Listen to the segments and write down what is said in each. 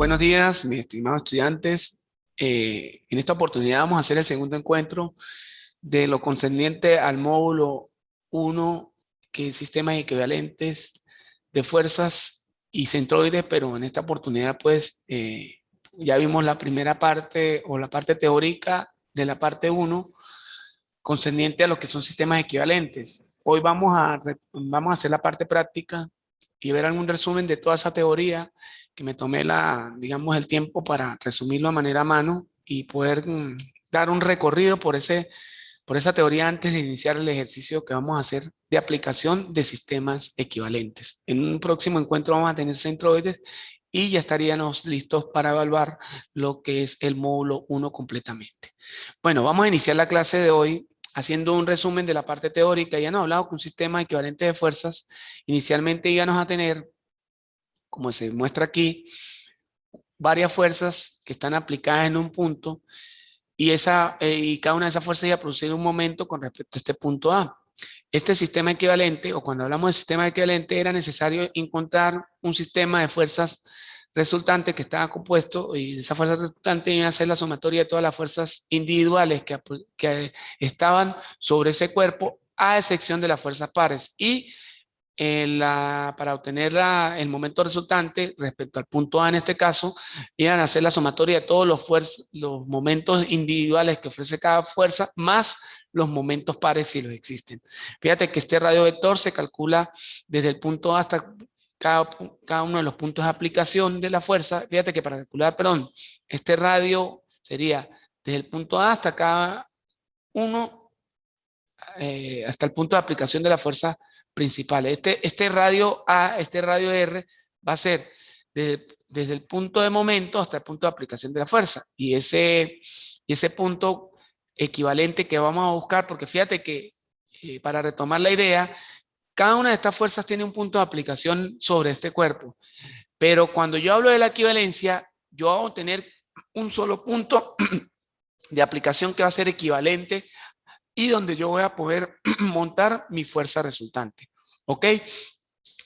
Buenos días, mis estimados estudiantes. En esta oportunidad vamos a hacer el segundo encuentro de lo concerniente al módulo 1, que es sistemas equivalentes de fuerzas y centroides, pero en esta oportunidad pues ya vimos la primera parte o la parte teórica de la parte 1 concerniente a lo que son sistemas equivalentes. Hoy vamos a hacer la parte práctica y ver algún resumen de toda esa teoría que me tomé digamos, el tiempo para resumirlo a manera a mano y poder dar un recorrido por esa teoría antes de iniciar el ejercicio que vamos a hacer de aplicación de sistemas equivalentes. En un próximo encuentro vamos a tener centroides y ya estaríamos listos para evaluar lo que es el módulo 1 completamente. Bueno, vamos a iniciar la clase de hoy haciendo un resumen de la parte teórica. Ya nos ha hablado que un sistema equivalente de fuerzas inicialmente íbamos a tener, como se muestra aquí, varias fuerzas que están aplicadas en un punto y cada una de esas fuerzas iba a producir un momento con respecto a este punto A. Este sistema equivalente, o cuando hablamos de sistema equivalente, era necesario encontrar un sistema de fuerzas resultante que estaba compuesto, y esa fuerza resultante iba a ser la sumatoria de todas las fuerzas individuales que estaban sobre ese cuerpo, a excepción de las fuerzas pares. Y para obtener el momento resultante respecto al punto A en este caso, iban a hacer la sumatoria de todos los momentos individuales que ofrece cada fuerza, más los momentos pares si los existen. Fíjate que este radio vector se calcula desde el punto A hasta cada uno de los puntos de aplicación de la fuerza. Fíjate que para calcular, perdón, este radio sería desde el punto A hasta cada uno, hasta el punto de aplicación de la fuerza principal. Este radio A, este radio R, va a ser desde el punto de momento hasta el punto de aplicación de la fuerza. Y ese punto equivalente que vamos a buscar, porque fíjate que para retomar la idea, cada una de estas fuerzas tiene un punto de aplicación sobre este cuerpo. Pero cuando yo hablo de la equivalencia, yo voy a obtener un solo punto de aplicación que va a ser equivalente y donde yo voy a poder montar mi fuerza resultante. ¿Ok?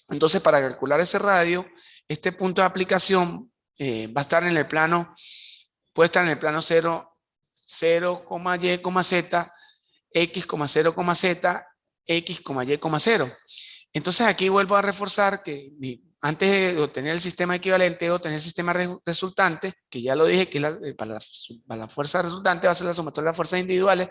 Entonces, para calcular ese radio, este punto de aplicación va a estar en el plano, puede estar en el plano 0, 0, y, z, x, 0, z, x, y, 0. Entonces, aquí vuelvo a reforzar que antes de obtener el sistema equivalente o obtener el sistema resultante, que ya lo dije que para la fuerza resultante va a ser la sumatoria de las fuerzas individuales,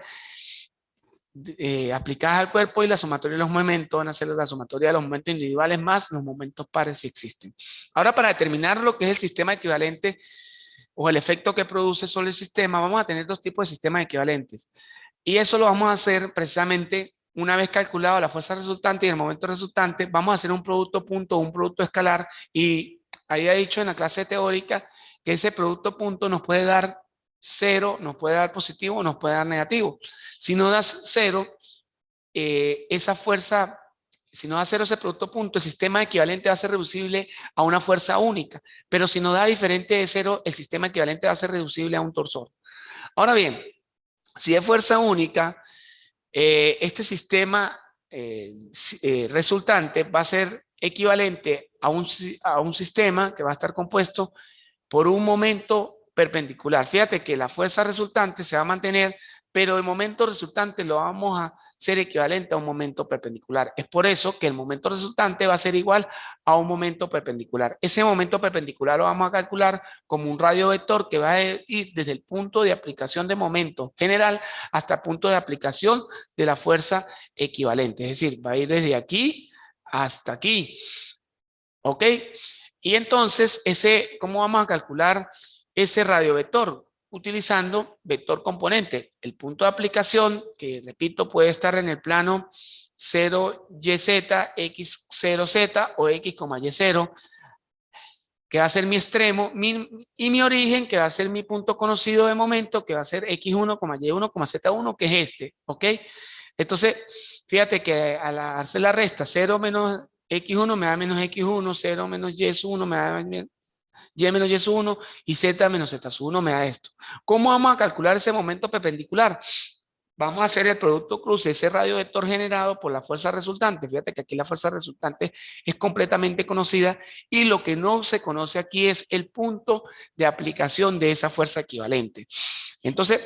aplicadas al cuerpo, y la sumatoria de los momentos van a ser la sumatoria de los momentos individuales más los momentos pares si existen. Ahora, para determinar lo que es el sistema equivalente o el efecto que produce sobre el sistema, vamos a tener dos tipos de sistemas equivalentes. Y eso lo vamos a hacer precisamente una vez calculado la fuerza resultante y el momento resultante. Vamos a hacer un producto punto o un producto escalar, y había dicho en la clase teórica que ese producto punto nos puede dar 0, nos puede dar positivo o nos puede dar negativo. Si no das 0, esa fuerza, si no da 0 ese producto punto, el sistema equivalente va a ser reducible a una fuerza única. Pero si no da diferente de 0, el sistema equivalente va a ser reducible a un torsor. Ahora bien, si es fuerza única, este sistema resultante va a ser equivalente a un sistema que va a estar compuesto por un momento perpendicular. Fíjate que la fuerza resultante se va a mantener, pero el momento resultante lo vamos a hacer equivalente a un momento perpendicular. Es por eso que el momento resultante va a ser igual a un momento perpendicular. Ese momento perpendicular lo vamos a calcular como un radio vector que va a ir desde el punto de aplicación de momento general hasta el punto de aplicación de la fuerza equivalente. Es decir, va a ir desde aquí hasta aquí. ¿Ok? Y entonces, ¿cómo vamos a calcular ese radio vector? Utilizando vector componente. El punto de aplicación, que repito, puede estar en el plano 0YZ, X0Z o X, Y0, que va a ser mi extremo, y mi origen, que va a ser mi punto conocido de momento, que va a ser X1, Y1, Z1, que es este. ¿Ok? Entonces, fíjate que al hacer la resta, 0 menos X1 me da menos X1, 0 menos Y1 me da Y menos Y1, y Z menos Z1 me da esto. ¿Cómo vamos a calcular ese momento perpendicular? vamos a hacer el producto cruce, ese radio vector generado por la fuerza resultante. Fíjate que aquí la fuerza resultante es completamente conocida y lo que no se conoce aquí es el punto de aplicación de esa fuerza equivalente. Entonces,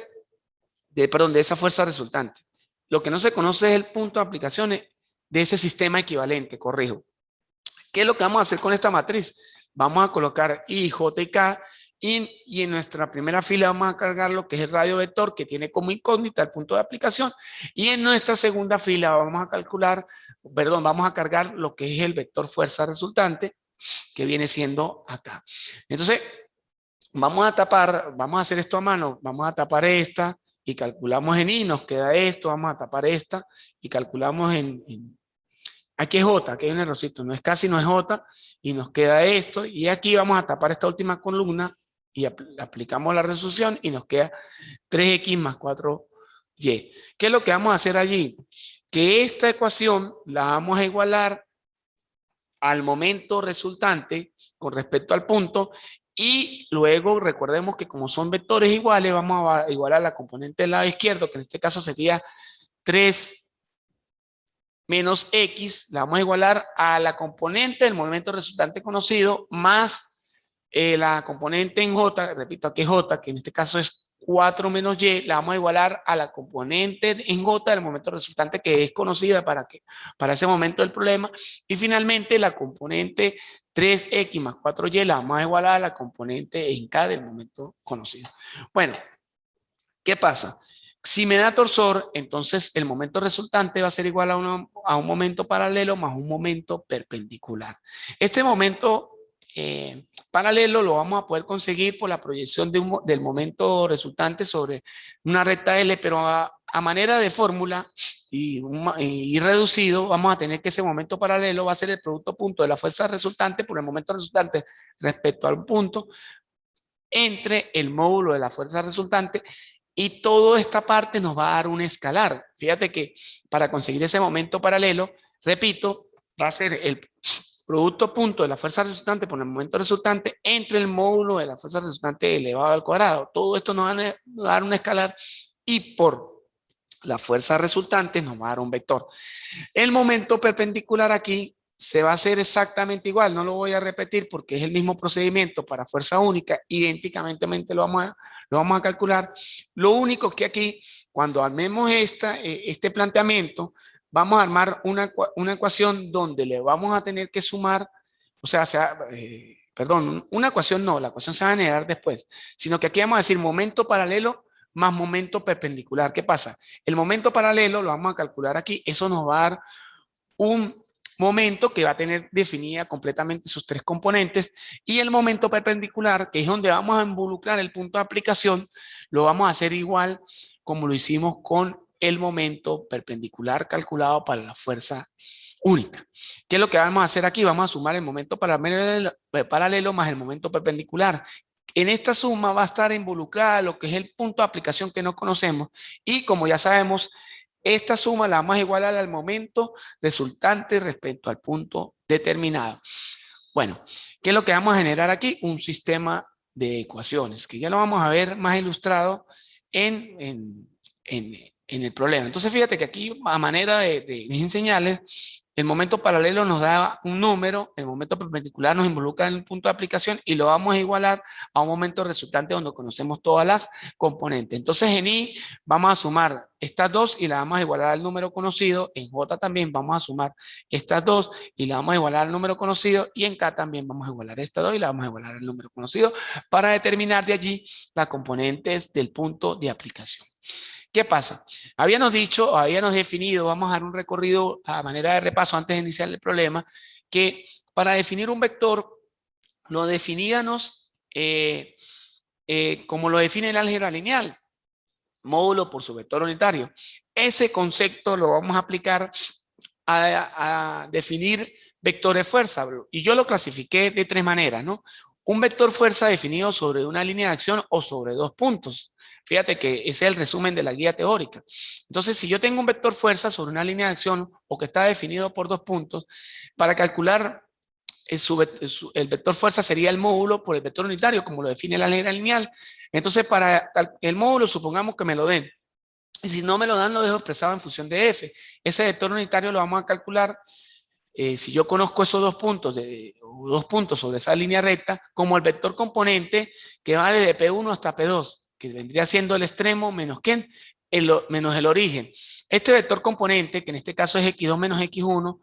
perdón, de esa fuerza resultante. Lo que no se conoce es el punto de aplicación de ese sistema equivalente, corrijo. ¿Qué es lo que vamos a hacer con esta matriz? Vamos a colocar I, J y K y en nuestra primera fila vamos a cargar lo que es el radio vector que tiene como incógnita el punto de aplicación y en nuestra segunda fila vamos a calcular, perdón, vamos a cargar lo que es el vector fuerza resultante que viene siendo acá. Entonces, vamos a hacer esto a mano, vamos a tapar esta y calculamos en I, nos queda esto, vamos a tapar esta y calculamos aquí es J, aquí hay un errorcito, no es casi, no es J, y nos queda esto, y aquí vamos a tapar esta última columna, y aplicamos la resolución, y nos queda 3x más 4y. ¿Qué es lo que vamos a hacer allí? Que esta ecuación la vamos a igualar al momento resultante con respecto al punto, y luego recordemos que como son vectores iguales, vamos a igualar la componente del lado izquierdo, que en este caso sería 3 menos X, la vamos a igualar a la componente del momento resultante conocido más la componente en J, repito, aquí es J, que en este caso es 4 menos Y, la vamos a igualar a la componente en J del momento resultante que es conocida para ese momento del problema. Y finalmente la componente 3X más 4Y la vamos a igualar a la componente en K del momento conocido. Bueno, ¿qué pasa? Si me da torsor, entonces el momento resultante va a ser igual a un momento paralelo más un momento perpendicular. Este momento paralelo lo vamos a poder conseguir por la proyección del momento resultante sobre una recta L, pero a manera de fórmula y reducido, vamos a tener que ese momento paralelo va a ser el producto punto de la fuerza resultante por el momento resultante respecto al punto entre el módulo de la fuerza resultante. Y toda esta parte nos va a dar un escalar. Fíjate que para conseguir ese momento paralelo, repito, va a ser el producto punto de la fuerza resultante por el momento resultante entre el módulo de la fuerza resultante elevado al cuadrado. Todo esto nos va a dar un escalar y por la fuerza resultante nos va a dar un vector. El momento perpendicular aquí se va a hacer exactamente igual, no lo voy a repetir porque es el mismo procedimiento para fuerza única, idénticamente lo vamos a calcular. Lo único que aquí, cuando armemos este planteamiento, vamos a armar una ecuación donde le vamos a tener que sumar, perdón, una ecuación no, la ecuación se va a generar después, sino que aquí vamos a decir momento paralelo más momento perpendicular. ¿Qué pasa? El momento paralelo lo vamos a calcular aquí, eso nos va a dar un momento que va a tener definida completamente sus tres componentes y el momento perpendicular, que es donde vamos a involucrar el punto de aplicación, lo vamos a hacer igual como lo hicimos con el momento perpendicular calculado para la fuerza única. ¿Qué es lo que vamos a hacer aquí? Vamos a sumar el momento paralelo más el momento perpendicular. En esta suma va a estar involucrada lo que es el punto de aplicación que no conocemos y como ya sabemos, esta suma la vamos a igualar al momento resultante respecto al punto determinado. Bueno, ¿qué es lo que vamos a generar aquí? Un sistema de ecuaciones, que ya lo vamos a ver más ilustrado en el problema. Entonces, fíjate que aquí, a manera de enseñarles, el momento paralelo nos da un número, el momento perpendicular nos involucra en el punto de aplicación y lo vamos a igualar a un momento resultante donde conocemos todas las componentes. Entonces, en I vamos a sumar estas dos y la vamos a igualar al número conocido. En J también vamos a sumar estas dos y la vamos a igualar al número conocido. Y en K también vamos a igualar estas dos y la vamos a igualar al número conocido para determinar de allí las componentes del punto de aplicación. ¿Qué pasa? Habíamos definido, vamos a dar un recorrido a manera de repaso antes de iniciar el problema, que para definir un vector lo definíamos como lo define el álgebra lineal, módulo por su vector unitario. Ese concepto lo vamos a aplicar a definir vectores fuerza, y yo lo clasifiqué de tres maneras, ¿no? Un vector fuerza definido sobre una línea de acción o sobre dos puntos. Fíjate que ese es el resumen de la guía teórica. Entonces, si yo tengo un vector fuerza sobre una línea de acción o que está definido por dos puntos, para calcular el vector fuerza sería el módulo por el vector unitario, como lo define la álgebra lineal. Entonces, para el módulo, supongamos que me lo den Y si no me lo dan, lo dejo expresado en función de f. Ese vector unitario lo vamos a calcular si yo conozco esos dos puntos sobre esa línea recta, como el vector componente que va desde P1 hasta P2, que vendría siendo el extremo menos ¿quién? Menos el origen. Este vector componente, que en este caso es x2 menos x1,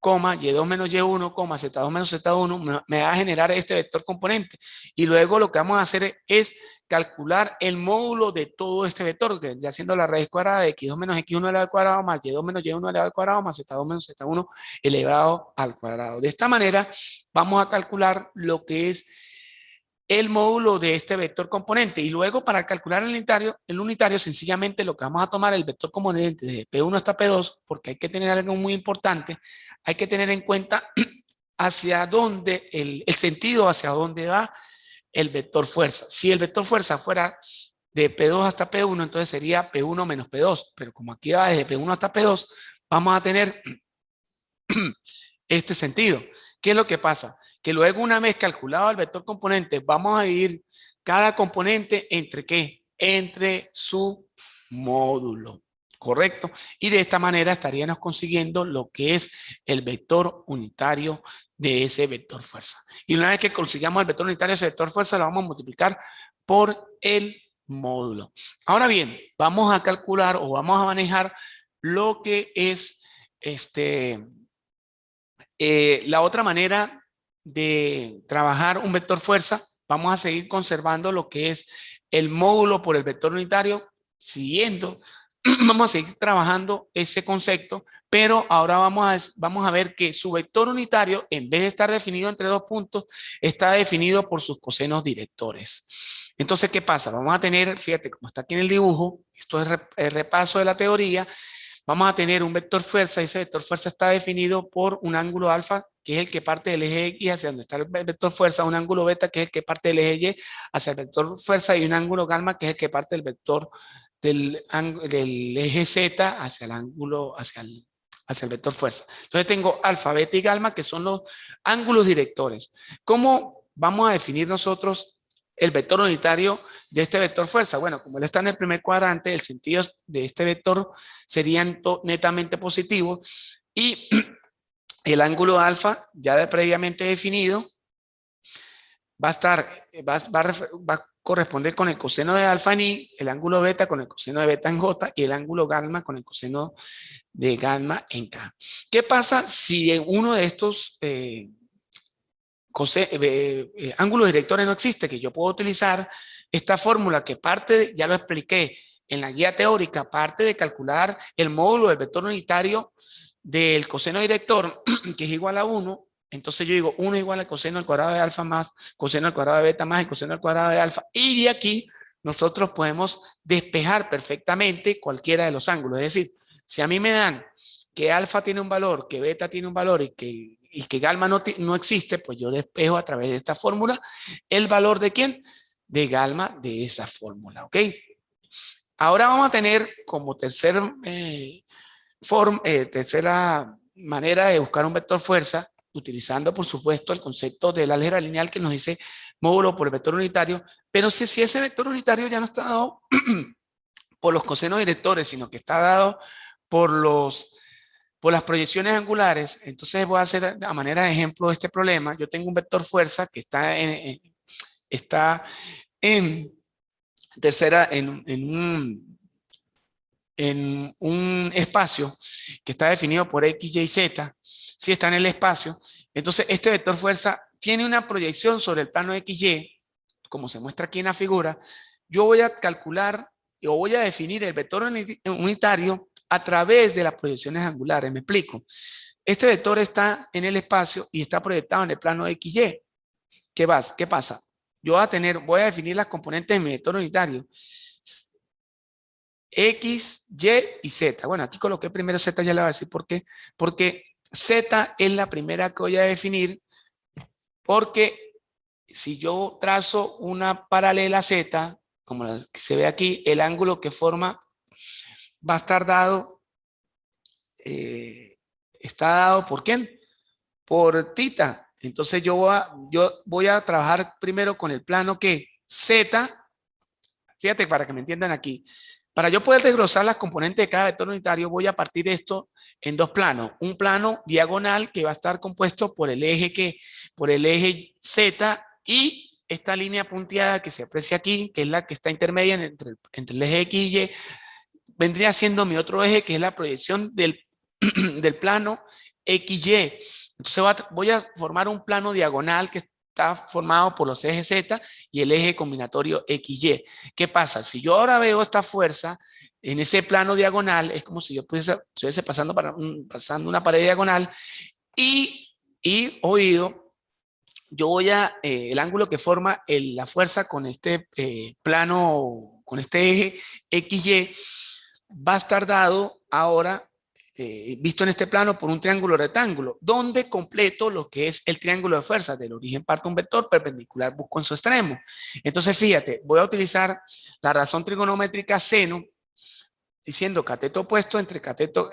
y2 menos y1, z2 menos z1, me va a generar este vector componente. Y luego lo que vamos a hacer es calcular el módulo de todo este vector, que vendría siendo la raíz cuadrada de x2 menos x1 elevado al cuadrado más y2 menos y1 elevado al cuadrado más z2 menos z1 elevado al cuadrado. De esta manera vamos a calcular lo que es el módulo de este vector componente. Y luego para calcular el unitario sencillamente lo que vamos a tomar el vector componente de P1 hasta P2, porque hay que tener algo muy importante, hay que tener en cuenta hacia dónde, el sentido hacia dónde va el vector fuerza. Si el vector fuerza fuera de P2 hasta P1, entonces sería P1 menos P2, pero como aquí va desde P1 hasta P2, vamos a tener este sentido. ¿Qué es lo que pasa? Que luego, una vez calculado el vector componente, vamos a dividir cada componente entre ¿qué? Entre su módulo, ¿correcto? Y de esta manera estaríamos consiguiendo lo que es el vector unitario de ese vector fuerza. Y una vez que consigamos el vector unitario de ese vector fuerza, lo vamos a multiplicar por el módulo. Ahora bien, vamos a calcular o vamos a manejar lo que es la otra manera de trabajar un vector fuerza. Vamos a seguir conservando lo que es el módulo por el vector unitario, siguiendo, vamos a seguir trabajando ese concepto, pero ahora vamos a ver que su vector unitario, en vez de estar definido entre dos puntos, está definido por sus cosenos directores. Entonces, ¿qué pasa? Vamos a tener, fíjate, como está aquí en el dibujo, esto es el repaso de la teoría. Vamos a tener un vector fuerza, y ese vector fuerza está definido por un ángulo alfa, que es el que parte del eje X hacia donde está el vector fuerza, un ángulo beta, que es el que parte del eje Y hacia el vector fuerza, y un ángulo gamma, que es el que parte del vector del eje Z hacia el ángulo, hacia el vector fuerza. Entonces tengo alfa, beta y gamma, que son los ángulos directores. ¿Cómo vamos a definir nosotros el vector unitario de este vector fuerza? Bueno, como él está en el primer cuadrante, el sentido de este vector serían netamente positivos, y el ángulo alfa, ya previamente definido, va a corresponder con el coseno de alfa en I, el ángulo beta con el coseno de beta en J, y el ángulo gamma con el coseno de gamma en K. ¿Qué pasa si uno de estos ángulos directores no existe? Que yo puedo utilizar esta fórmula que parte, ya lo expliqué en la guía teórica, parte de calcular el módulo del vector unitario del coseno director, que es igual a 1. Entonces yo digo 1 igual al coseno al cuadrado de alfa más coseno al cuadrado de beta más el coseno al cuadrado de alfa, y de aquí nosotros podemos despejar perfectamente cualquiera de los ángulos. Es decir, si a mí me dan que alfa tiene un valor, que beta tiene un valor y que gamma no existe, pues yo despejo a través de esta fórmula el valor de ¿quién? De gamma de esa fórmula, ¿ok? Ahora vamos a tener como tercera manera de buscar un vector fuerza, utilizando por supuesto el concepto del álgebra lineal, que nos dice módulo por el vector unitario. Pero si ese vector unitario ya no está dado por los cosenos directores, sino que está dado por las proyecciones angulares, entonces voy a hacer a manera de ejemplo este problema. Yo tengo un vector fuerza que está en tercera, en un espacio que está definido por X, Y, Z. Si está en el espacio, entonces este vector fuerza tiene una proyección sobre el plano XY, como se muestra aquí en la figura. Yo voy a calcular o voy a definir el vector unitario a través de las proyecciones angulares. Me explico. Este vector está en el espacio y está proyectado en el plano XY. ¿Qué pasa? Yo voy a definir las componentes de mi vector unitario. X, Y y Z. Bueno, aquí coloqué primero Z, ya le voy a decir por qué. Porque Z es la primera que voy a definir, porque si yo trazo una paralela Z, como la que se ve aquí, el ángulo que forma va a estar dado, está dado ¿por quién? Por tita. Entonces yo voy a trabajar primero con el plano que Z, fíjate para que me entiendan aquí, Para yo poder desglosar las componentes de cada vector unitario, voy a partir esto en dos planos. Un plano diagonal que va a estar compuesto por el eje por el eje Z y esta línea punteada que se aprecia aquí, que es la que está intermedia entre el eje X y Y, vendría siendo mi otro eje, que es la proyección del plano XY. Entonces voy a formar un plano diagonal que está formado por los ejes Z y el eje combinatorio XY. ¿Qué pasa? Si yo ahora veo esta fuerza en ese plano diagonal, es como si yo estuviese pasando una pared diagonal y oído, yo voy a, el ángulo que forma la fuerza con este plano, con este eje XY, va a estar dado ahora, visto en este plano, por un triángulo rectángulo, donde completo lo que es el triángulo de fuerzas. Del origen parto un vector, perpendicular busco en su extremo. Entonces, fíjate, voy a utilizar la razón trigonométrica seno, diciendo cateto opuesto cateto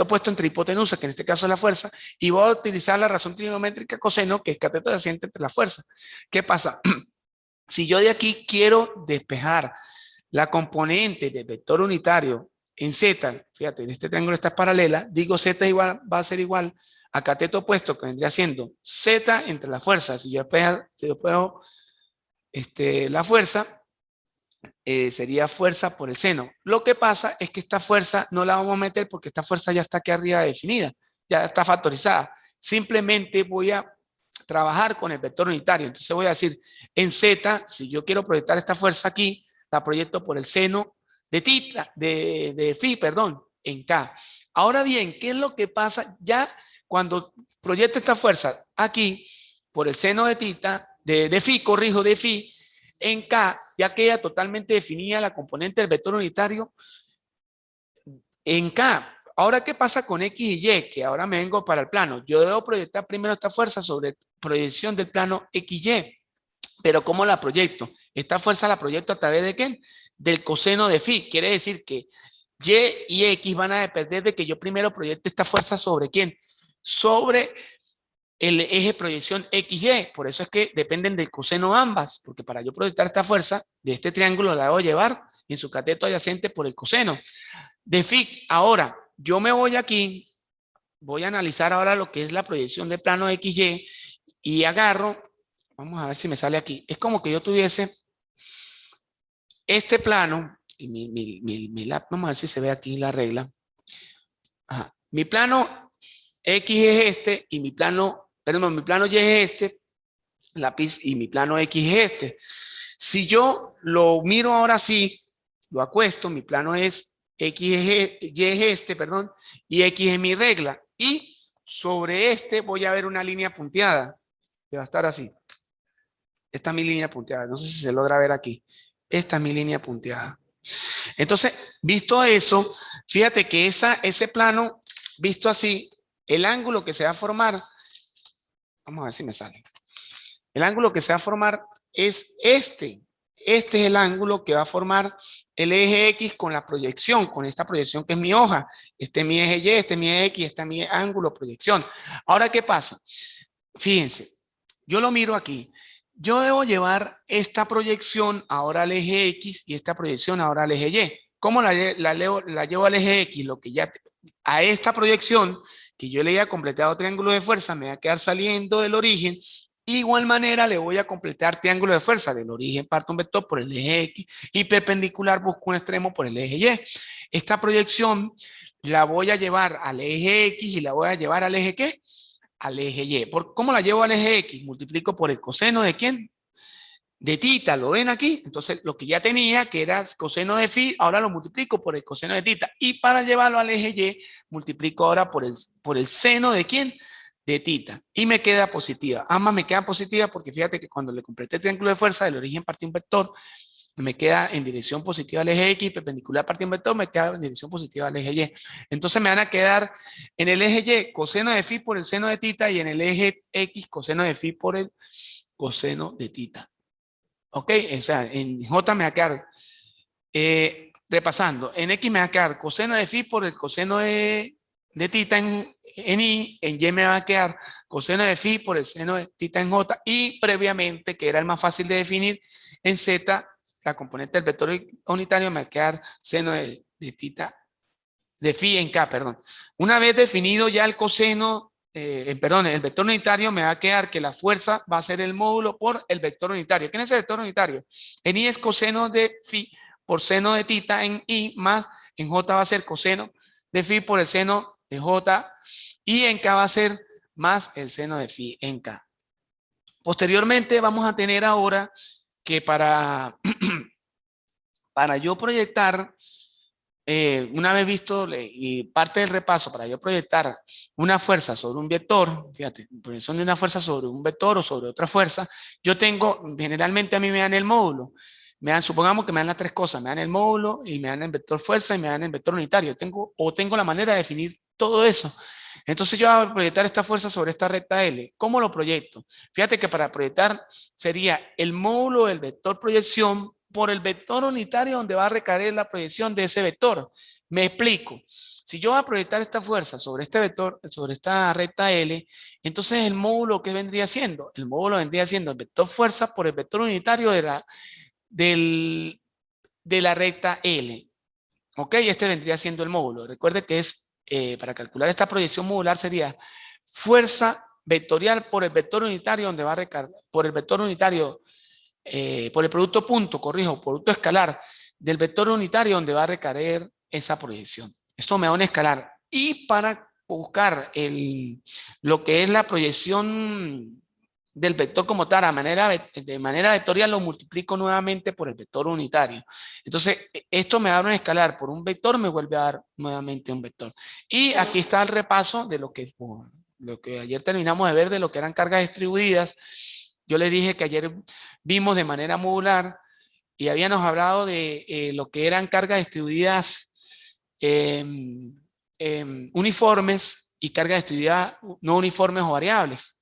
opuesto entre hipotenusa, que en este caso es la fuerza, y voy a utilizar la razón trigonométrica coseno, que es cateto adyacente entre la fuerza. ¿Qué pasa? Si yo de aquí quiero despejar la componente del vector unitario en Z, fíjate, en este triángulo está paralela, digo Z va a ser igual a cateto opuesto, que vendría siendo Z entre la fuerza. Si yo despejo la fuerza, sería fuerza por el seno. Lo que pasa es que esta fuerza no la vamos a meter porque esta fuerza ya está aquí arriba definida, ya está factorizada. Simplemente voy a trabajar con el vector unitario. Entonces voy a decir, en Z, si yo quiero proyectar esta fuerza aquí, la proyecto por el seno de tita, de phi, perdón, en K. Ahora bien, ¿qué es lo que pasa ya cuando proyecto esta fuerza aquí por el seno de tita, de phi, corrijo, de phi, en K, ya queda totalmente definida la componente del vector unitario en K. Ahora, ¿qué pasa con X y Y? Que ahora me vengo para el plano. Yo debo proyectar primero esta fuerza sobre proyección del plano XY. Pero ¿cómo la proyecto? Esta fuerza la proyecto a través de ¿qué? Del coseno de phi. Quiere decir que Y y X van a depender de que yo primero proyecte esta fuerza sobre ¿quién? Sobre el eje proyección XY. Por eso es que dependen del coseno ambas, porque para yo proyectar esta fuerza de este triángulo la debo llevar en su cateto adyacente por el coseno de phi. Ahora, yo me voy aquí, voy a analizar ahora lo que es la proyección de plano XY y agarro, vamos a ver si me sale aquí, es como que yo tuviese este plano, y vamos a ver si se ve aquí la regla. Ajá. Mi plano X es este y mi plano, perdón, mi plano Y es este, lápiz, y mi plano X es este. Si yo lo miro ahora así, lo acuesto, mi plano es X Y es este, perdón, y X es mi regla. Y sobre este voy a ver una línea punteada, que va a estar así. Esta es mi línea punteada, no sé si se logra ver aquí. Esta es mi línea punteada. Entonces, visto eso, fíjate que ese plano, visto así, el ángulo que se va a formar, vamos a ver si me sale. El ángulo que se va a formar es este. Este es el ángulo que va a formar el eje X con la proyección, con esta proyección que es mi hoja. Este es mi eje Y, este es mi eje X, este es mi ángulo proyección. Ahora, ¿qué pasa? Fíjense, yo lo miro aquí. Yo debo llevar esta proyección ahora al eje X y esta proyección ahora al eje Y. ¿Cómo la llevo al eje X? Lo que ya a esta proyección que yo le haya completado triángulo de fuerza me va a quedar saliendo del origen. Igual manera le voy a completar triángulo de fuerza. Del origen parto un vector por el eje X y perpendicular busco un extremo por el eje Y. Esta proyección la voy a llevar al eje X y la voy a llevar al eje ¿qué? Al eje Y. ¿Cómo la llevo al eje X? Multiplico por el coseno de ¿quién? De tita, ¿lo ven aquí? Entonces, lo que ya tenía, que era coseno de phi, ahora lo multiplico por el coseno de tita. Y para llevarlo al eje Y, multiplico ahora por el seno de ¿quién? De tita. Y me queda positiva. Ambas me quedan positivas porque fíjate que cuando le completé el triángulo de fuerza, del origen partí un vector, me queda en dirección positiva al eje X, perpendicular partí un vector, me queda en dirección positiva al eje Y. Entonces me van a quedar en el eje Y coseno de phi por el seno de tita y en el eje X coseno de phi por el coseno de tita. ¿Ok? O sea, en J me va a quedar, repasando, en X me va a quedar coseno de phi por el coseno de tita en Y, en Y me va a quedar coseno de phi por el seno de tita en J y previamente, que era el más fácil de definir, en Z la componente del vector unitario, me va a quedar seno de tita, de phi en K, perdón. Una vez definido ya el coseno, el vector unitario, me va a quedar que la fuerza va a ser el módulo por el vector unitario. ¿Quién es el vector unitario? En I es coseno de phi por seno de tita en I, más en J va a ser coseno de phi por el seno de J, y en K va a ser más el seno de phi en K. Posteriormente vamos a tener ahora que para yo proyectar, una vez visto y parte del repaso, para yo proyectar una fuerza sobre un vector, fíjate, proyección de una fuerza sobre un vector o sobre otra fuerza, yo tengo, generalmente a mí me dan el módulo, supongamos que me dan las tres cosas, me dan el módulo y me dan el vector fuerza y me dan el vector unitario, tengo la manera de definir todo eso. Entonces yo voy a proyectar esta fuerza sobre esta recta L. ¿Cómo lo proyecto? Fíjate que para proyectar sería el módulo del vector proyección por el vector unitario donde va a recaer la proyección de ese vector. Me explico. Si yo voy a proyectar esta fuerza sobre este vector, sobre esta recta L, entonces el módulo, ¿qué vendría siendo? El módulo vendría siendo el vector fuerza por el vector unitario de la recta L. ¿Ok? Este vendría siendo el módulo. Recuerde que es, para calcular esta proyección modular sería fuerza vectorial por el vector unitario donde va a recargar, por el vector unitario, por el producto punto, producto escalar del vector unitario donde va a recaer esa proyección. Esto me da un escalar. Y para buscar lo que es la proyección del vector como tal, de manera vectorial, lo multiplico nuevamente por el vector unitario. Entonces, esto me da un escalar por un vector, me vuelve a dar nuevamente un vector. Y aquí está el repaso de lo que ayer terminamos de ver, de lo que eran cargas distribuidas. Yo les dije que ayer vimos de manera modular y habíamos hablado de lo que eran cargas distribuidas uniformes y cargas distribuidas no uniformes o variables,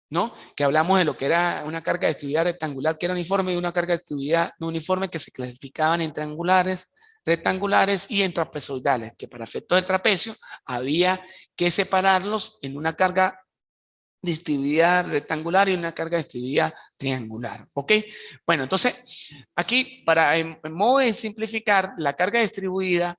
¿no? Que hablamos de lo que era una carga distribuida rectangular que era uniforme y una carga distribuida no uniforme que se clasificaban en triangulares, rectangulares y en trapezoidales, que para efectos del trapecio había que separarlos en una carga distribuida rectangular y una carga distribuida triangular, ¿ok? Bueno, entonces, aquí, en modo de simplificar, la carga distribuida,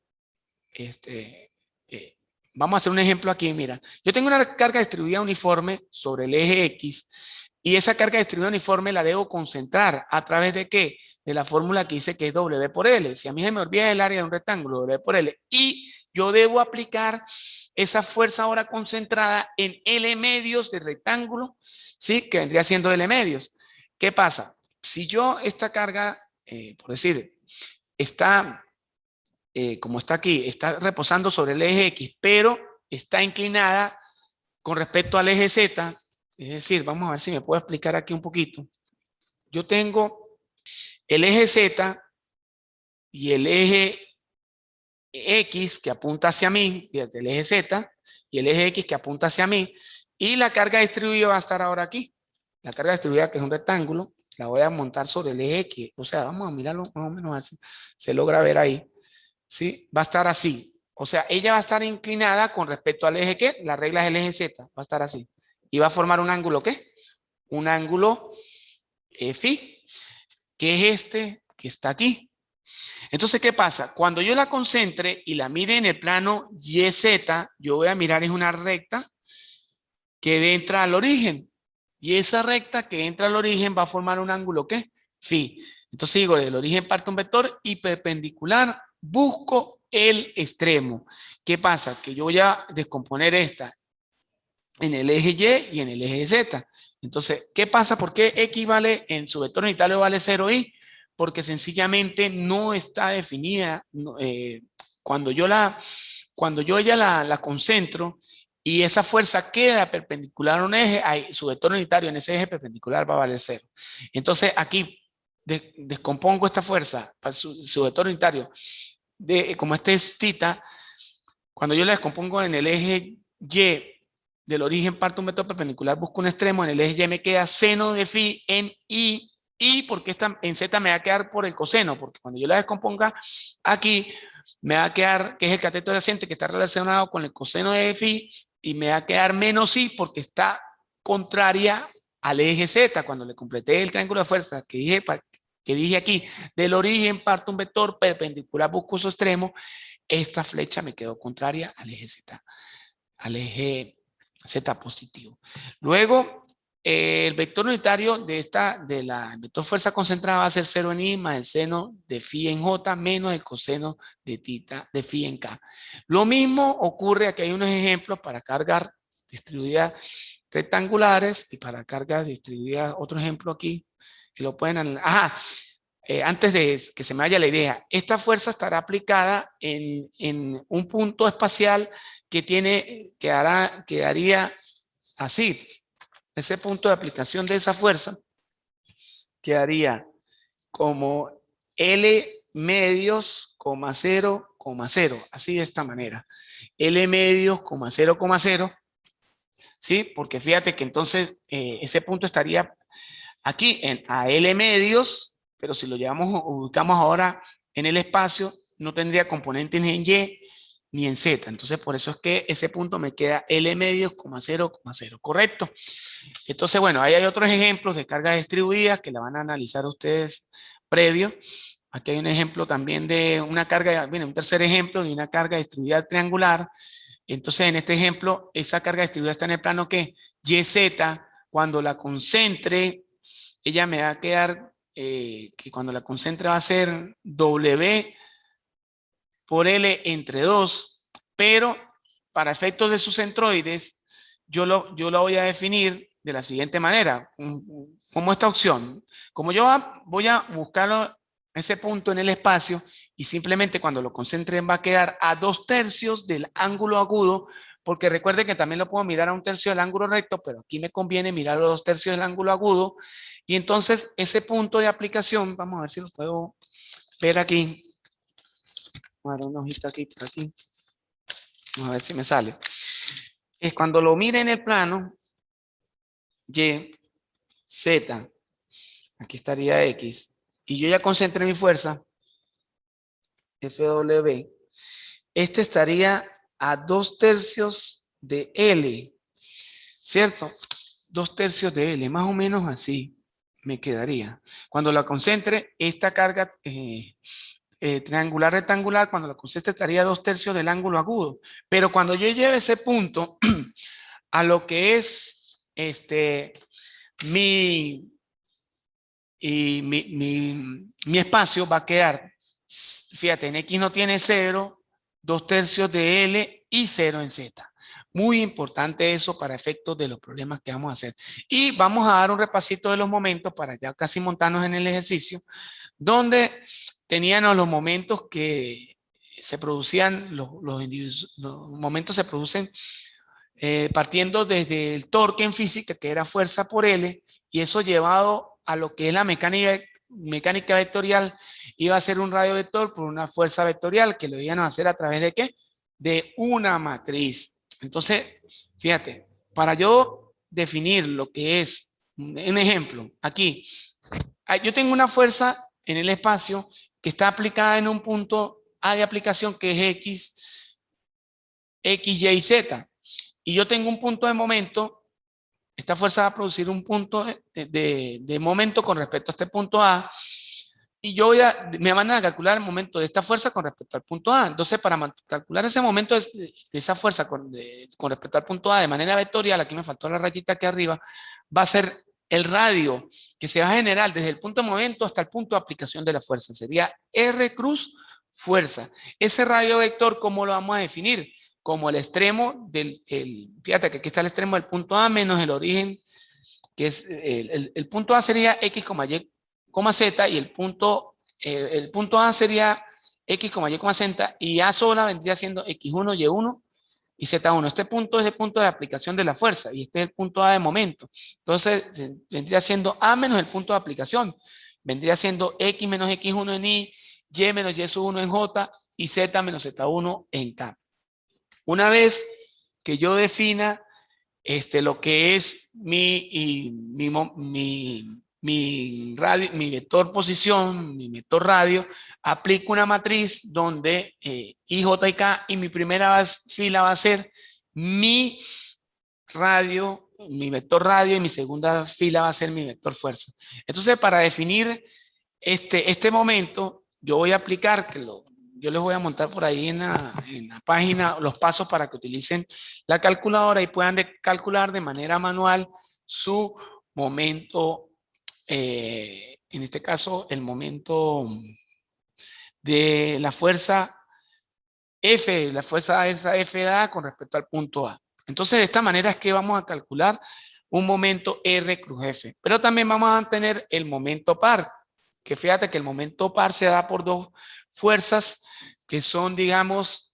vamos a hacer un ejemplo aquí, mira. Yo tengo una carga distribuida uniforme sobre el eje X y esa carga distribuida uniforme la debo concentrar a través de ¿qué? De la fórmula que dice que es W por L. Si a mí se me olvida el área de un rectángulo, W por L, y yo debo aplicar esa fuerza ahora concentrada en L medios del rectángulo, ¿sí? Que vendría siendo L medios. ¿Qué pasa? Si yo esta carga, por decir, está... como está aquí, está reposando sobre el eje X, pero está inclinada con respecto al eje Z. Es decir, vamos a ver si me puedo explicar aquí un poquito. Yo tengo el eje Z y el eje X que apunta hacia mí, desde el eje Z, y el eje X que apunta hacia mí, y la carga distribuida va a estar ahora aquí. La carga distribuida, que es un rectángulo, la voy a montar sobre el eje X. O sea, vamos a mirarlo más o menos así. Se logra ver ahí. ¿Sí? Va a estar así. O sea, ella va a estar inclinada con respecto al eje ¿qué? La regla es el eje Z. Va a estar así. Y va a formar un ángulo ¿qué? Un ángulo phi, que es este que está aquí. Entonces, ¿qué pasa? Cuando yo la concentre y la mire en el plano YZ, yo voy a mirar es una recta que entra al origen. Y esa recta que entra al origen va a formar un ángulo ¿qué? Phi. Entonces digo, del origen parte un vector y perpendicular busco el extremo. ¿Qué pasa? Que yo voy a descomponer esta en el eje Y y en el eje Z. Entonces, ¿qué pasa? ¿Por qué X vale en su vector unitario vale 0Y? Porque sencillamente no está definida. Cuando yo ya la concentro y esa fuerza queda perpendicular a un eje, su vector unitario en ese eje perpendicular va a valer 0. Entonces, aquí descompongo esta fuerza para su vector unitario como este es θ. Cuando yo la descompongo en el eje Y del origen parto un vector perpendicular, busco un extremo, en el eje Y me queda seno de phi en I, y porque en Z me va a quedar por el coseno, porque cuando yo la descomponga aquí me va a quedar, que es el cateto adyacente que está relacionado con el coseno de phi, y me va a quedar menos I porque está contraria al eje Z. Cuando le completé el triángulo de fuerza que dije que dije aquí, del origen parto un vector perpendicular, busco su extremo, esta flecha me quedó contraria al eje Z, al eje Z positivo. Luego, el vector unitario de la vector fuerza concentrada va a ser 0 en I más el seno de phi en J menos el coseno de tita de phi en K. Lo mismo ocurre, aquí hay unos ejemplos para cargas distribuidas rectangulares y para cargas distribuidas, otro ejemplo aquí, que lo pueden analizar. Antes de que se me vaya la idea, esta fuerza estará aplicada en un punto espacial que quedaría así. Ese punto de aplicación de esa fuerza quedaría como L medios, 0, 0, así de esta manera. L medios, 0, 0, ¿sí? Porque fíjate que entonces ese punto estaría aquí a L medios, pero si lo ubicamos ahora en el espacio, no tendría componentes ni en Y ni en Z. Entonces, por eso es que ese punto me queda L medios, 0, 0, ¿correcto? Entonces, bueno, ahí hay otros ejemplos de cargas distribuidas que la van a analizar ustedes previo. Aquí hay un ejemplo también de una carga, un tercer ejemplo de una carga distribuida triangular. Entonces, en este ejemplo, esa carga distribuida está en el plano que YZ, cuando la concentre, ella me va a quedar, que cuando la concentre va a ser W por L entre 2, pero para efectos de sus centroides, yo lo voy a definir de la siguiente manera, como esta opción. Como yo voy a buscar ese punto en el espacio y simplemente cuando lo concentren va a quedar a 2/3 del ángulo agudo, porque recuerden que también lo puedo mirar a 1/3 del ángulo recto, pero aquí me conviene mirar a 2/3 del ángulo agudo. Y entonces ese punto de aplicación, vamos a ver si lo puedo ver aquí. Voy a dar una hojita aquí por aquí. Vamos a ver si me sale. Es cuando lo mire en el plano, Y, Z, aquí estaría X, y yo ya concentré mi fuerza, FW, este estaría a 2/3 de L, ¿cierto? 2/3 de L, más o menos así me quedaría. Cuando la concentre, esta carga triangular rectangular, cuando la concentre estaría a 2/3 del ángulo agudo. Pero cuando yo lleve ese punto a lo que es mi espacio, va a quedar, fíjate, en X no tiene 0, 2/3 de L y 0 en Z. Muy importante eso para efectos de los problemas que vamos a hacer. Y vamos a dar un repasito de los momentos para ya casi montarnos en el ejercicio, donde teníamos los momentos que se producían, los momentos se producen partiendo desde el torque en física, que era fuerza por L, y eso llevado a lo que es la mecánica vectorial, iba a ser un radio vector por una fuerza vectorial, que lo iban a hacer a través de ¿qué? De una matriz. Entonces, fíjate, para yo definir lo que es, un ejemplo, aquí, yo tengo una fuerza en el espacio que está aplicada en un punto A de aplicación que es X, Y y Z. Y yo tengo un punto de momento, esta fuerza va a producir un punto de momento con respecto a este punto A, y yo me van a calcular el momento de esta fuerza con respecto al punto A. Entonces, para calcular ese momento de esa fuerza con respecto al punto A de manera vectorial, aquí me faltó la rayita aquí arriba, va a ser el radio que se va a generar desde el punto de momento hasta el punto de aplicación de la fuerza. Sería R cruz fuerza. Ese radio vector, ¿cómo lo vamos a definir? Como el extremo fíjate que aquí está el extremo del punto A menos el origen, que es el punto A sería X, Y, Z, y el punto A sería X, Y, Z, y A sola vendría siendo X1, Y1 y Z1. Este punto es el punto de aplicación de la fuerza, y este es el punto A de momento. Entonces, vendría siendo A menos el punto de aplicación. Vendría siendo X menos X1 en Y menos Y1 en J, y Z menos Z1 en K. Una vez que yo defina lo que es mi vector posición, mi vector radio, aplico una matriz donde I, J y K, y mi primera fila va a ser mi radio, mi vector radio, y mi segunda fila va a ser mi vector fuerza. Entonces, para definir este momento, yo voy a aplicar, yo les voy a montar por ahí en la página los pasos para que utilicen la calculadora y puedan calcular de manera manual su momento, en este caso, el momento de la fuerza F, la fuerza esa F da con respecto al punto A. Entonces, de esta manera es que vamos a calcular un momento R cruz F. Pero también vamos a tener el momento par, que fíjate que el momento par se da por dos fuerzas que son, digamos,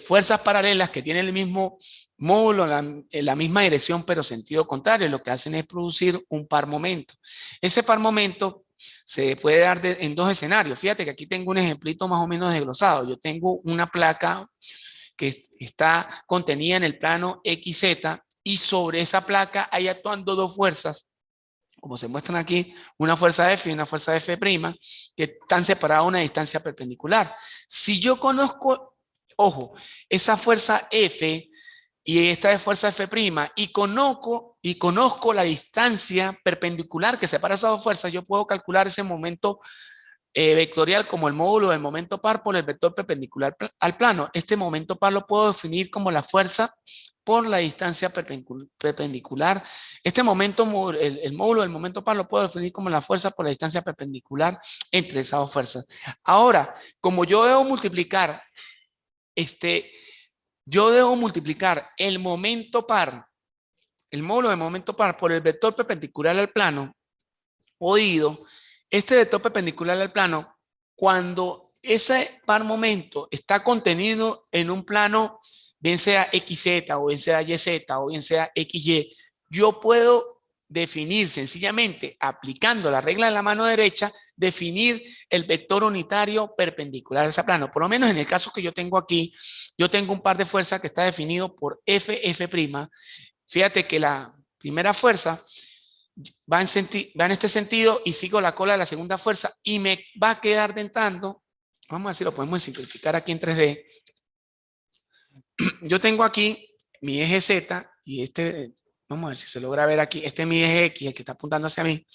fuerzas paralelas que tienen el mismo módulo, la misma dirección, pero sentido contrario. Lo que hacen es producir un par momento. Ese par momento se puede dar en dos escenarios. Fíjate que aquí tengo un ejemplito más o menos desglosado. Yo tengo una placa que está contenida en el plano XZ y sobre esa placa hay actuando dos fuerzas, como se muestran aquí, una fuerza F y una fuerza F', que están separadas a una distancia perpendicular. Si yo conozco, ojo, esa fuerza F y esta es fuerza F' y conozco la distancia perpendicular que separa esas dos fuerzas, yo puedo calcular ese momento vectorial como el módulo del momento par por el vector perpendicular al plano. Este momento par lo puedo definir como la fuerza por la distancia perpendicular. Este momento, el módulo del momento par lo puedo definir como la fuerza por la distancia perpendicular entre esas dos fuerzas. Ahora, como yo debo multiplicar el momento par, el módulo de momento par por el vector perpendicular al plano, oído, este vector perpendicular al plano, cuando ese par momento está contenido en un plano, bien sea XZ o bien sea YZ o bien sea XY, yo puedo definir sencillamente, aplicando la regla de la mano derecha, definir el vector unitario perpendicular a ese plano. Por lo menos en el caso que yo tengo aquí, yo tengo un par de fuerzas que está definido por F'. Fíjate que la primera fuerza va en este sentido y sigo la cola de la segunda fuerza y me va a quedar dentando. Vamos a ver si lo podemos simplificar aquí en 3D. Yo tengo aquí mi eje Z y vamos a ver si se logra ver aquí, este es mi eje X, el que está apuntando hacia mí.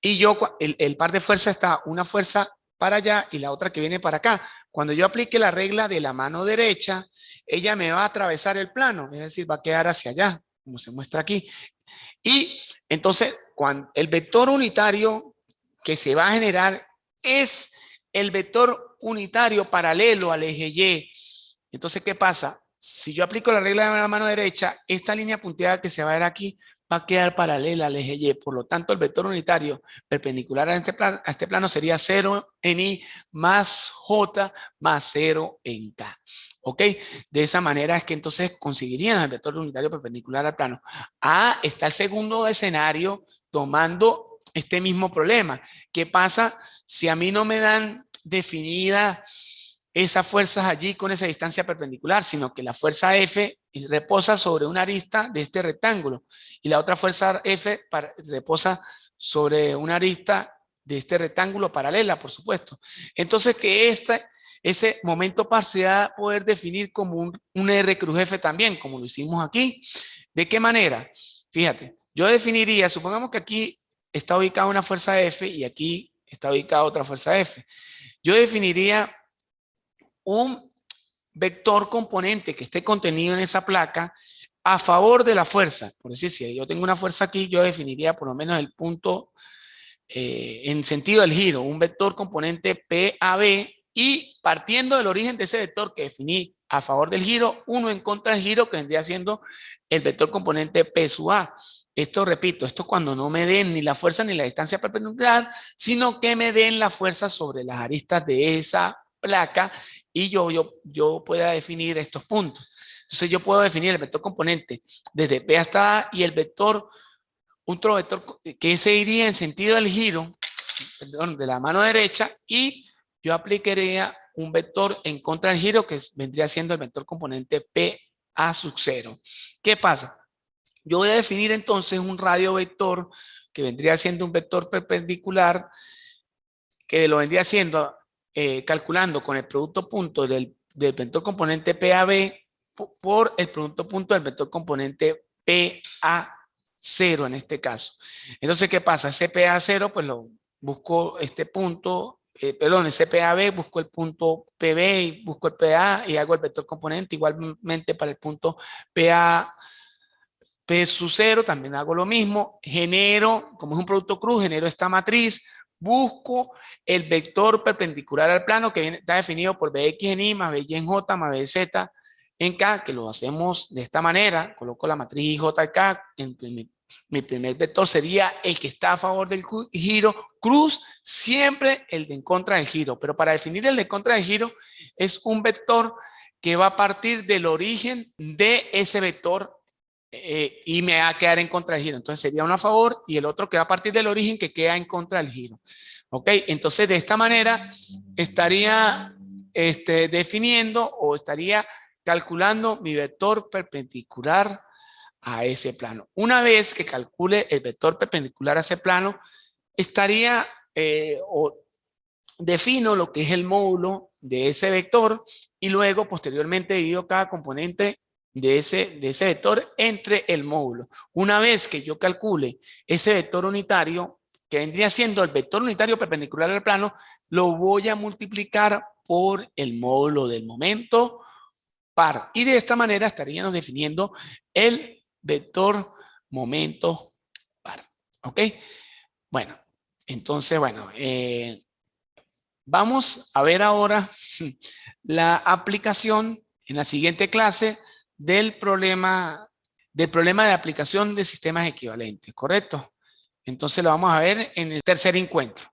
Y el par de fuerza está una fuerza para allá y la otra que viene para acá. Cuando yo aplique la regla de la mano derecha, ella me va a atravesar el plano, es decir, va a quedar hacia allá, como se muestra aquí. Y entonces, cuando el vector unitario que se va a generar es el vector unitario paralelo al eje Y. Entonces, ¿qué pasa? Si yo aplico la regla de la mano derecha, esta línea punteada que se va a ver aquí va a quedar paralela al eje Y. Por lo tanto, el vector unitario perpendicular a este plano sería 0 en Y más J más 0 en K. ¿Ok? De esa manera es que entonces conseguirían el vector unitario perpendicular al plano. Está el segundo escenario tomando este mismo problema. ¿Qué pasa si a mí no me dan definida esas fuerzas allí con esa distancia perpendicular, sino que la fuerza F reposa sobre una arista de este rectángulo y la otra fuerza F reposa sobre una arista de este rectángulo paralela, por supuesto? Entonces, que ese momento par se va a poder definir como un R cruz F también, como lo hicimos aquí. ¿De qué manera? Fíjate, yo definiría, supongamos que aquí está ubicada una fuerza F y aquí está ubicada otra fuerza F. Yo definiría un vector componente que esté contenido en esa placa a favor de la fuerza. Por decir, si yo tengo una fuerza aquí, yo definiría por lo menos el punto en sentido del giro, un vector componente PAB, y partiendo del origen de ese vector que definí a favor del giro, uno en contra del giro, que vendría siendo el vector componente P sub A. Esto, repito, esto cuando no me den ni la fuerza ni la distancia perpendicular, sino que me den la fuerza sobre las aristas de esa placa y yo pueda definir estos puntos. Entonces yo puedo definir el vector componente desde P hasta A y el vector, otro vector que se iría en sentido del giro, perdón, de la mano derecha, y yo aplicaría un vector en contra del giro que vendría siendo el vector componente PA sub 0. ¿Qué pasa? Yo voy a definir entonces un radio vector que vendría siendo un vector perpendicular que lo vendría haciendo calculando con el producto punto del vector componente PAB por el producto punto del vector componente PA0 en este caso. Entonces, ¿qué pasa? Ese PA0 pues lo busco este punto, perdón, ese PAB, busco el punto PB y busco el PA y hago el vector componente. Igualmente para el punto PA, P sub 0, también hago lo mismo. Genero, como es un producto cruz, genero esta matriz. Busco el vector perpendicular al plano que está definido por Bx en Y más By en J más Bz en K, que lo hacemos de esta manera. Coloco la matriz IJ acá. Mi primer vector sería el que está a favor del giro. Cruz, siempre el de en contra del giro. Pero para definir el de en contra del giro es un vector que va a partir del origen de ese vector y me va a quedar en contra del giro. Entonces sería uno a favor y el otro que va a partir del origen que queda en contra del giro. ¿Ok? Entonces de esta manera estaría definiendo o estaría calculando mi vector perpendicular a ese plano. Una vez que calcule el vector perpendicular a ese plano, estaría o defino lo que es el módulo de ese vector y luego posteriormente divido cada componente de ese vector entre el módulo. Una vez que yo calcule ese vector unitario, que vendría siendo el vector unitario perpendicular al plano, lo voy a multiplicar por el módulo del momento par. Y de esta manera estaríamos definiendo el vector momento par. ¿Ok? Bueno, entonces, bueno, vamos a ver ahora la aplicación en la siguiente clase del problema de aplicación de sistemas equivalentes, ¿correcto? Entonces lo vamos a ver en el tercer encuentro.